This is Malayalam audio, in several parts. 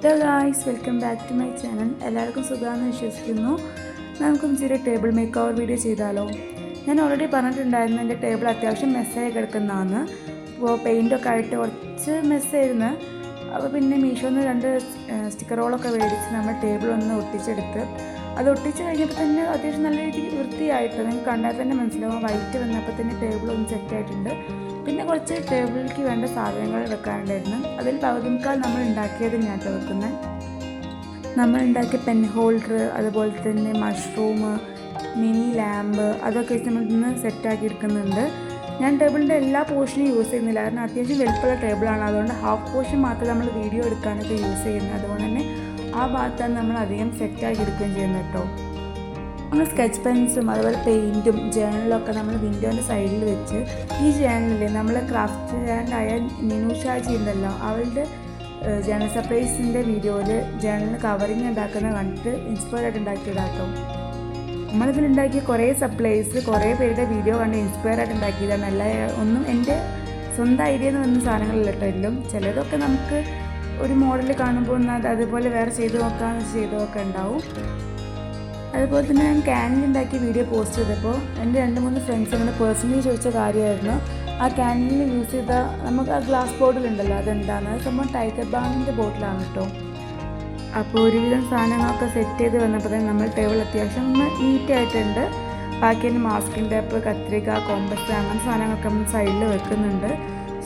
Hello guys, welcome back to my channel. എല്ലാവർക്കും സുഖമാണെന്ന് വിശ്വസിക്കുന്നു. നമുക്കും ചെറിയ ടേബിൾ മേക്ക് ഓവർ വീഡിയോ ചെയ്താലോ? ഞാൻ ഓൾറെഡി പറഞ്ഞിട്ടുണ്ടായിരുന്നു എൻ്റെ ടേബിൾ അത്യാവശ്യം മെസ്സായി കിടക്കുന്നതാണ്. അപ്പോൾ പെയിൻറ്റൊക്കെ ആയിട്ട് കുറച്ച് മെസ്സായിരുന്നു. അപ്പോൾ പിന്നെ മീഷോന്ന് 2 സ്റ്റിക്കറുകളൊക്കെ മേടിച്ച് നമ്മൾ ടേബിൾ ഒന്ന് ഒട്ടിച്ചെടുത്ത് അത് ഒട്ടിച്ച് കഴിഞ്ഞപ്പോൾ തന്നെ അത്യാവശ്യം നല്ല രീതിയിൽ വൃത്തിയായിട്ട് നിങ്ങൾക്ക് കണ്ടാൽ തന്നെ മനസ്സിലാവും. വൈറ്റ് വന്നപ്പോൾ തന്നെ ടേബിൾ ഒന്ന് സെറ്റായിട്ടുണ്ട്. പിന്നെ കുറച്ച് ടേബിളിലേക്ക് വേണ്ട സാധനങ്ങൾ വെക്കാനുണ്ടായിരുന്നു. അതിൽ പകുതിമുക്കാൽ നമ്മൾ ഉണ്ടാക്കിയത് ഞാൻ വെക്കുന്നത്. നമ്മൾ ഉണ്ടാക്കിയ പെൻ ഹോൾഡർ, അതുപോലെ തന്നെ മഷ്റൂം, മിനി ലാമ്പ്, അതൊക്കെ വെച്ച് നമ്മൾ ഇന്ന് സെറ്റാക്കി എടുക്കുന്നുണ്ട്. ഞാൻ ടേബിളിൻ്റെ എല്ലാ പോർഷനും യൂസ് ചെയ്യുന്നില്ല, കാരണം അത്യാവശ്യം വലുപ്പമുള്ള ടേബിളാണ്. അതുകൊണ്ട് ഹാഫ് പോർഷൻ മാത്രമേ നമ്മൾ വീഡിയോ എടുക്കാനൊക്കെ യൂസ് ചെയ്യുന്നത്. അതുകൊണ്ട് തന്നെ ആ ഭാഗത്താണ് നമ്മൾ അധികം സെറ്റാക്കി എടുക്കുകയും ചെയ്യുന്നത് കേട്ടോ. നമ്മൾ സ്കെച്ച് പെൻസും അതുപോലെ പെയിൻറ്റും ജേണലൊക്കെ നമ്മൾ വിൻഡോൻ്റെ സൈഡിൽ വെച്ച്, ഈ ജേണലിൽ നമ്മൾ ക്രാഫ്റ്റ് ജേണലായ നിനുഷാജി ഉണ്ടല്ലോ, അവളുടെ ജേണൽ സർപ്രൈസിൻ്റെ വീഡിയോയിൽ ജേണലിന് കവറിങ് ഉണ്ടാക്കുന്നത് കണ്ടിട്ട് ഇൻസ്പയർ ആയിട്ട് ഉണ്ടാക്കിയതാട്ടോ. നമ്മളിതിലുണ്ടാക്കിയ കുറേ സപ്ലൈസ് കുറേ പേരുടെ വീഡിയോ കണ്ട് ഇൻസ്പയർ ആയിട്ട് ഉണ്ടാക്കിയതാണ്. അല്ല ഒന്നും എൻ്റെ സ്വന്തം ഐഡിയ എന്ന് വന്ന സാധനങ്ങളില്ല കേട്ടോ. എല്ലാം ചിലതൊക്കെ നമുക്ക് ഒരു മോഡൽ കാണുമ്പോൾ അതുപോലെ വേറെ ചെയ്ത് നോക്കാൻ ഉണ്ടാവും. അതുപോലെ തന്നെ ഞാൻ ക്യാനിൽ ഉണ്ടാക്കിയ വീഡിയോ പോസ്റ്റ് ചെയ്തപ്പോൾ എൻ്റെ 2-3 ഫ്രണ്ട്സ് അങ്ങനെ പേഴ്സണലി ചോദിച്ച കാര്യമായിരുന്നു, ആ ക്യാനിൽ യൂസ് ചെയ്ത നമുക്ക് ആ ഗ്ലാസ് ബോട്ടിലുണ്ടല്ലോ അതെന്താണ്? അത് സംഭവം ടൈഗർ ബാമിൻ്റെ ബോട്ടിലാണ് കേട്ടോ. അപ്പോൾ ഒരുവിധം സാധനങ്ങളൊക്കെ സെറ്റ് ചെയ്ത് വന്നപ്പോൾ തന്നെ നമ്മൾ ടേബിൾ അത്യാവശ്യം നീറ്റായിട്ടുണ്ട്. ബാക്കി തന്നെ മാസ്കിൻ ടേപ്പ്, കത്രിക, കോമ്പസ്, അങ്ങനെ സാധനങ്ങളൊക്കെ നമ്മൾ സൈഡിൽ വെക്കുന്നുണ്ട്.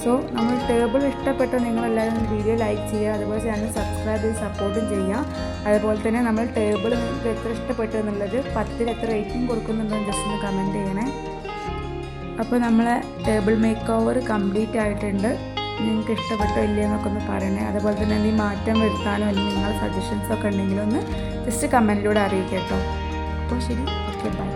സോ നമ്മൾ ടേബിൾ ഇഷ്ടപ്പെട്ട നിങ്ങളെല്ലാവരും വീഡിയോ ലൈക്ക് ചെയ്യുക, അതുപോലെ ചാനൽ സബ്സ്ക്രൈബ് ചെയ്ത് സപ്പോർട്ടും ചെയ്യുക. അതുപോലെ തന്നെ നമ്മൾ ടേബിൾ നിങ്ങൾക്ക് എത്ര ഇഷ്ടപ്പെട്ടു എന്നുള്ളത് 10-ൽ എത്ര റേറ്റിംഗ് കൊടുക്കുന്നുണ്ടെന്ന് ജസ്റ്റ് ഒന്ന് കമൻറ്റ് ചെയ്യണേ. അപ്പോൾ നമ്മളെ ടേബിൾ മേക്ക് ഓവർ കംപ്ലീറ്റ് ആയിട്ടുണ്ട്. നിങ്ങൾക്ക് ഇഷ്ടപ്പെട്ടോ ഇല്ലയോ എന്നൊക്കെ ഒന്ന് പറയണേ. അതുപോലെ തന്നെ എന്തെങ്കിലും മാറ്റം വരുത്താനോ അല്ലെങ്കിൽ നിങ്ങളുടെ സജഷൻസൊക്കെ ഉണ്ടെങ്കിലൊന്ന് ജസ്റ്റ് കമൻറ്റിലൂടെ അറിയിക്കാം കേട്ടോ. അപ്പോൾ ശരി, ഓക്കെ, ബൈ.